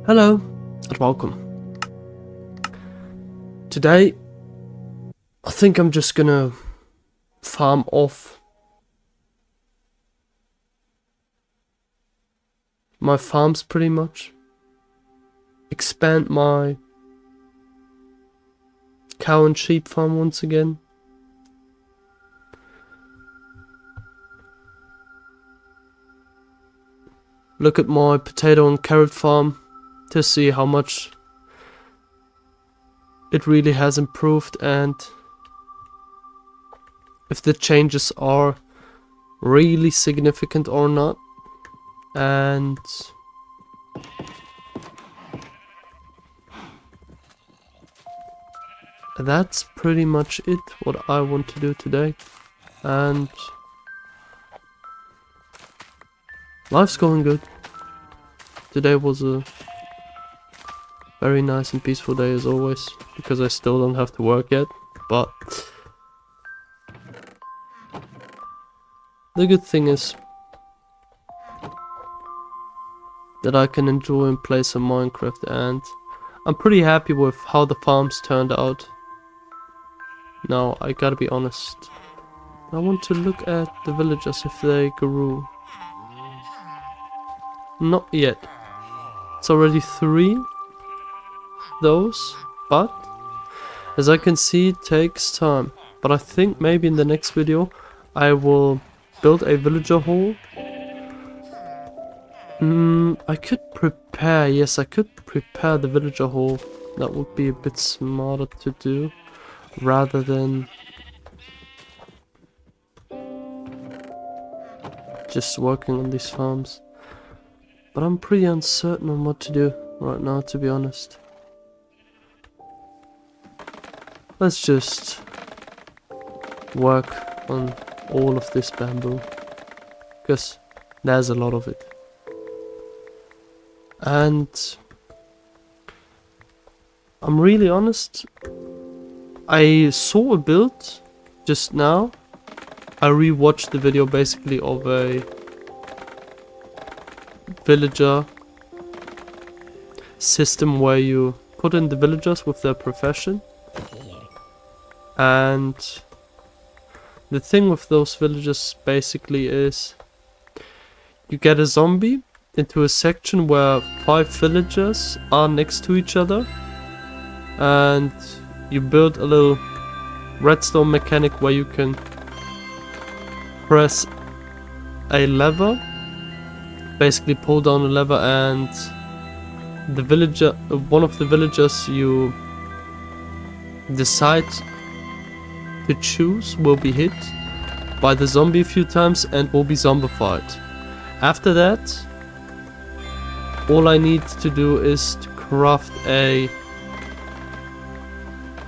Hello and welcome. Today, I think I'm just gonna farm off my farms pretty much. Expand my cow and sheep farm once again. Look at my potato and carrot farm to see how much it really has improved and if the changes are really significant or not. And that's pretty much it, what I want to do today. And life's going good. Today was a very nice and peaceful day as always, because I still don't have to work yet, but the good thing is that I can enjoy and play some Minecraft, and I'm pretty happy with how the farms turned out. Now, I gotta be honest, I want to look at the villagers if they grew. Not yet. It's already 3 those, but as I can see, it takes time. But I think maybe in the next video I will build a villager hall. I could prepare, yes, I could prepare the villager hall. That would be a bit smarter to do, rather than just working on these farms. But I'm pretty uncertain on what to do right now, to be honest. Let's just work on all of this bamboo, because there's a lot of it. And I'm really honest, I saw a build just now. I rewatched the video basically of a villager system where you put in the villagers with their profession. And the thing with those villagers basically is you get a zombie into a section where 5 villagers are next to each other, and you build a little redstone mechanic where you can press a lever, basically pull down a lever, and the villager, one of the villagers you decide to choose will be hit by the zombie a few times and will be zombified. After that, all I need to do is to craft a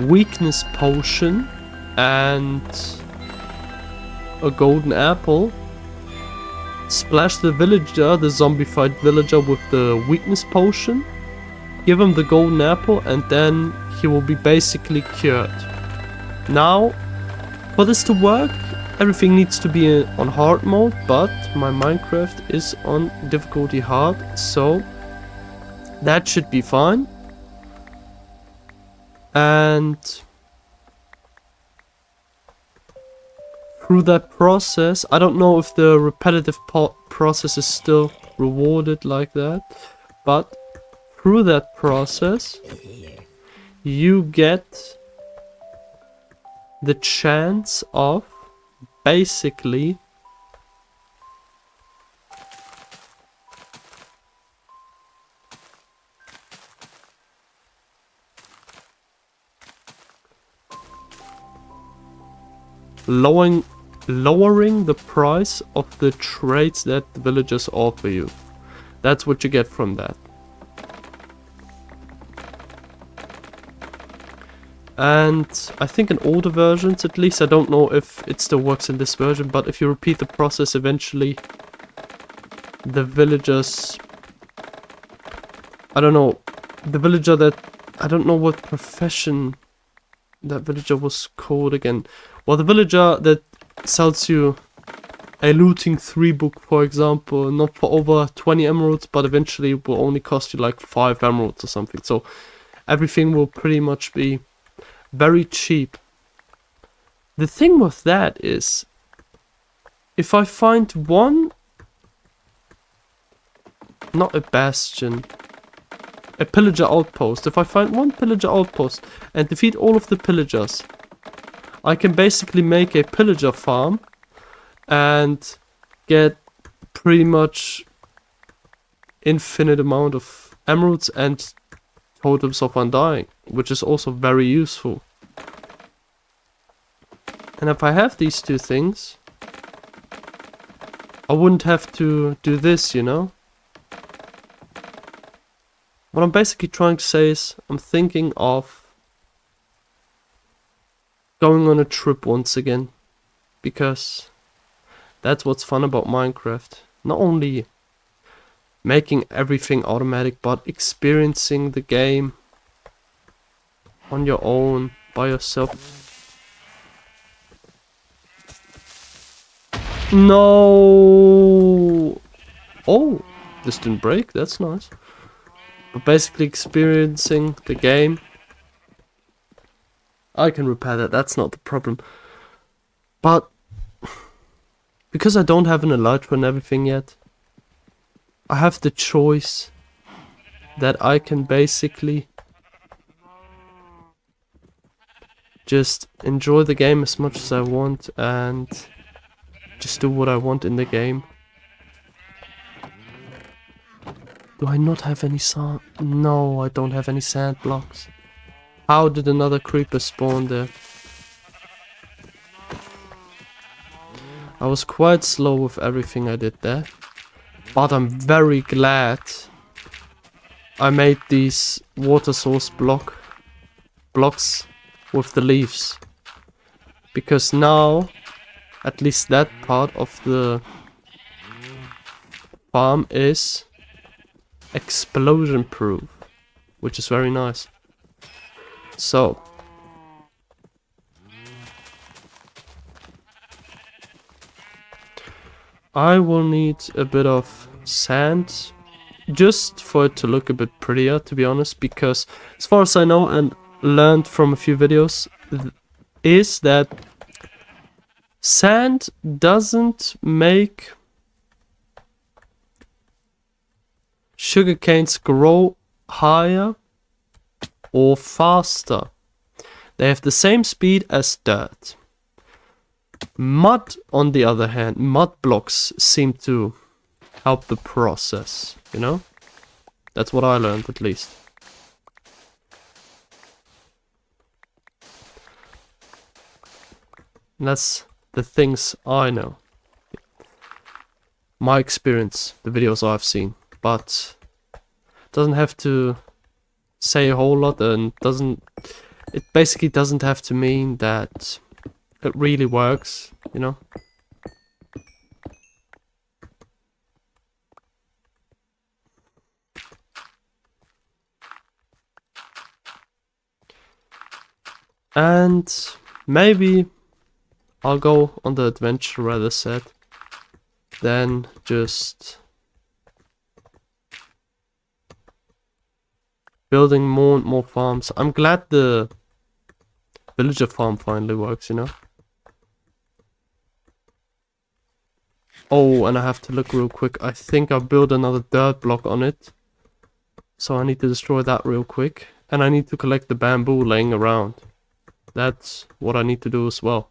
weakness potion and a golden apple, splash the villager, the zombified villager, with the weakness potion, give him the golden apple, and then he will be basically cured. Now, for this to work, everything needs to be on hard mode, but my Minecraft is on difficulty hard, so that should be fine. And through that process, I don't know if the repetitive process is still rewarded like that, but through that process you get the chance of basically lowering the price of the trades that the villagers offer you. That's what you get from that. And I think in older versions, at least, I don't know if it still works in this version, but if you repeat the process, eventually the villagers, I don't know, the villager that, I don't know what profession that villager was called again. Well, the villager that sells you a looting 3 book, for example, not for over 20 emeralds, but eventually it will only cost you like 5 emeralds or something. So everything will pretty much be very cheap. The thing with that is, if I find one, not a bastion, a pillager outpost, if I find one pillager outpost and defeat all of the pillagers, I can basically make a pillager farm and get pretty much infinite amount of emeralds and totems of undying, which is also very useful. And if I have these 2 things, I wouldn't have to do this, you know? What I'm basically trying to say is, I'm thinking of going on a trip once again, because that's what's fun about Minecraft. Not only making everything automatic, but experiencing the game on your own, by yourself. No! Oh, this didn't break, that's nice. But basically experiencing the game. I can repair that, that's not the problem. But because I don't have an elytra and everything yet, I have the choice that I can basically just enjoy the game as much as I want and just do what I want in the game. Do I not have any sand? No, I don't have any sand blocks. How did another creeper spawn there? I was quite slow with everything I did there. But I'm very glad I made these water source blocks with the leaves. Because now, at least that part of the farm is explosion proof, which is very nice. So I will need a bit of sand just for it to look a bit prettier, to be honest, because as far as I know and learned from a few videos is that sand doesn't make sugar canes grow higher or faster. They have the same speed as dirt. Mud, on the other hand, mud blocks seem to help the process, you know? That's what I learned, at least. And that's the things I know. My experience, the videos I've seen. But doesn't have to say a whole lot, and it basically doesn't have to mean that it really works, you know? And maybe I'll go on the adventure rather said than just building more and more farms. I'm glad the villager farm finally works, you know? Oh, and I have to look real quick. I think I built another dirt block on it. So I need to destroy that real quick. And I need to collect the bamboo laying around. That's what I need to do as well.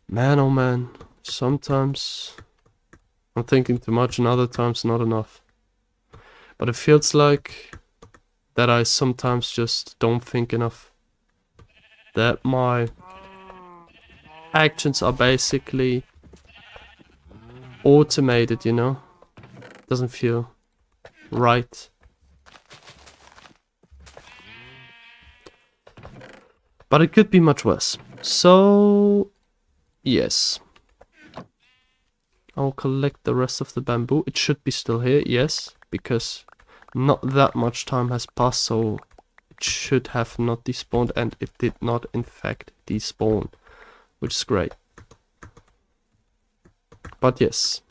Man, oh man. Sometimes I'm thinking too much and other times not enough. But it feels like that I sometimes just don't think enough. That my actions are basically automated, you know? Doesn't feel right. But it could be much worse. So, yes. I'll collect the rest of the bamboo. It should be still here, yes. Because not that much time has passed, so it should have not despawned. And it did not, in fact, despawn. Which is great. But yes,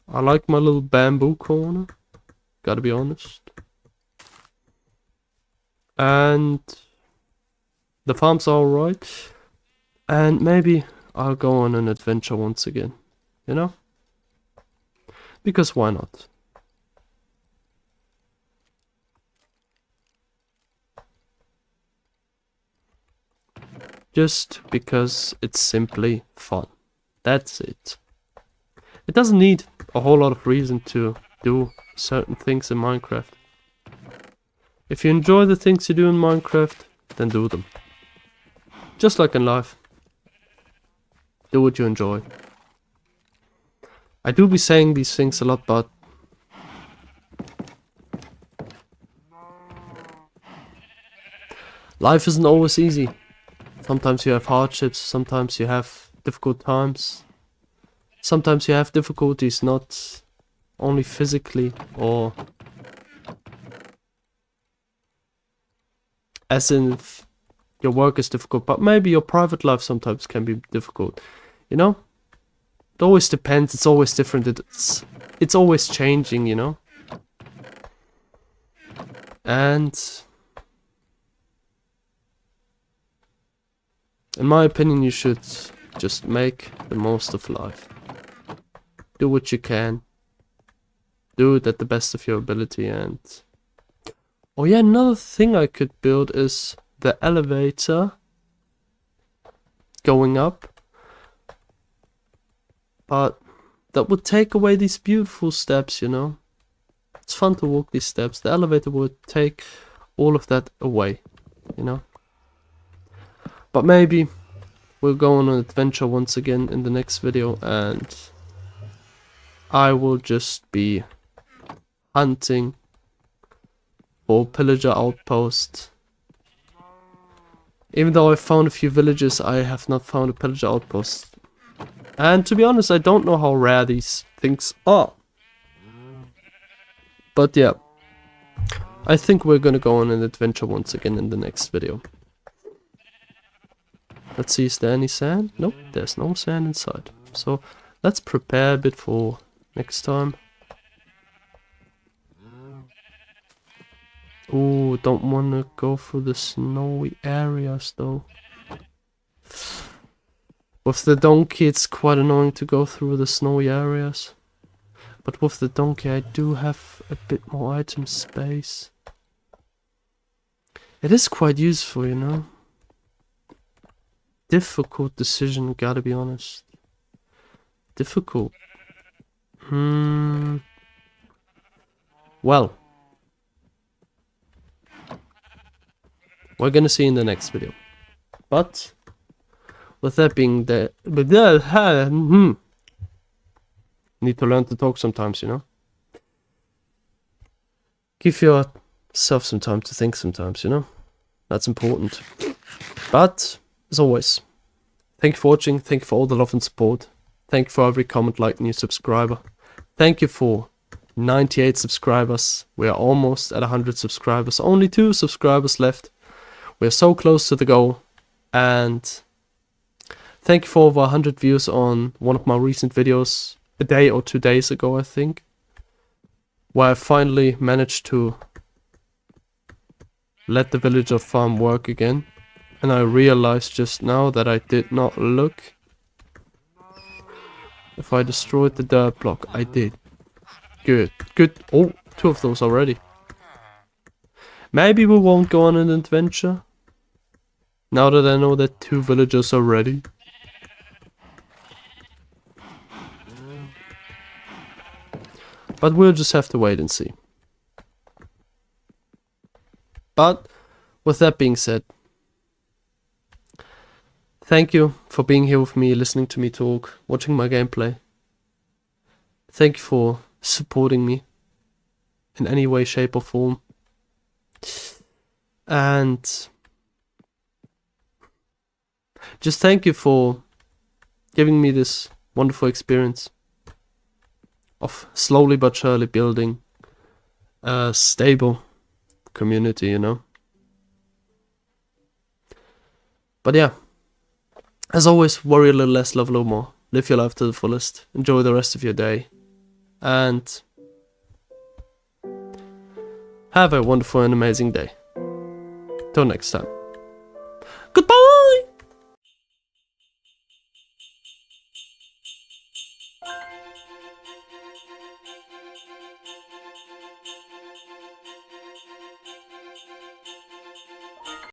I like my little bamboo corner, gotta be honest. And the farms are alright. And maybe I'll go on an adventure once again, you know? Because why not? Just because it's simply fun. That's it. It doesn't need a whole lot of reason to do certain things in Minecraft. If you enjoy the things you do in Minecraft, then do them. Just like in life. Do what you enjoy. I do be saying these things a lot, but life isn't always easy. Sometimes you have hardships, sometimes you have difficult times. Sometimes you have difficulties not only physically or as in if your work is difficult, but maybe your private life sometimes can be difficult. You know? It always depends, it's always different, it's always changing, you know? And in my opinion, you should just make the most of life. Do what you can. Do it at the best of your ability. And oh yeah, another thing I could build is the elevator going up. But that would take away these beautiful steps, you know? It's fun to walk these steps. The elevator would take all of that away, you know? But maybe we'll go on an adventure once again in the next video, and I will just be hunting for pillager outpost. Even though I found a few villages, I have not found a pillager outpost. And to be honest, I don't know how rare these things are. But yeah, I think we're gonna go on an adventure once again in the next video. Let's see, is there any sand? Nope, there's no sand inside. So let's prepare a bit for next time. Ooh, don't wanna go through the snowy areas though. With the donkey, it's quite annoying to go through the snowy areas. But with the donkey, I do have a bit more item space. It is quite useful, you know? Difficult decision, gotta be honest. Difficult. Well. We're gonna see in the next video. But with that being the need to learn to talk sometimes, you know? Give yourself some time to think sometimes, you know? That's important. But as always, thank you for watching, thank you for all the love and support. Thank you for every comment, like, new subscriber. Thank you for 98 subscribers. We are almost at 100 subscribers. Only 2 subscribers left. We're so close to the goal. And thank you for over 100 views on one of my recent videos, a day or 2 days ago, I think, where I finally managed to let the villager farm work again. And I realized just now that I did not look if I destroyed the dirt block. I did. Good. Good. Oh, 2 of those already. Maybe we won't go on an adventure now that I know that 2 villagers are ready. But we'll just have to wait and see. But with that being said, thank you for being here with me, listening to me talk, watching my gameplay. Thank you for supporting me in any way, shape or form. And just thank you for giving me this wonderful experience of slowly but surely building a stable community, you know. But yeah, as always, worry a little less, love a little more. live your life to the fullest, enjoy the rest of your day, and have a wonderful and amazing day. Till next time. Goodbye!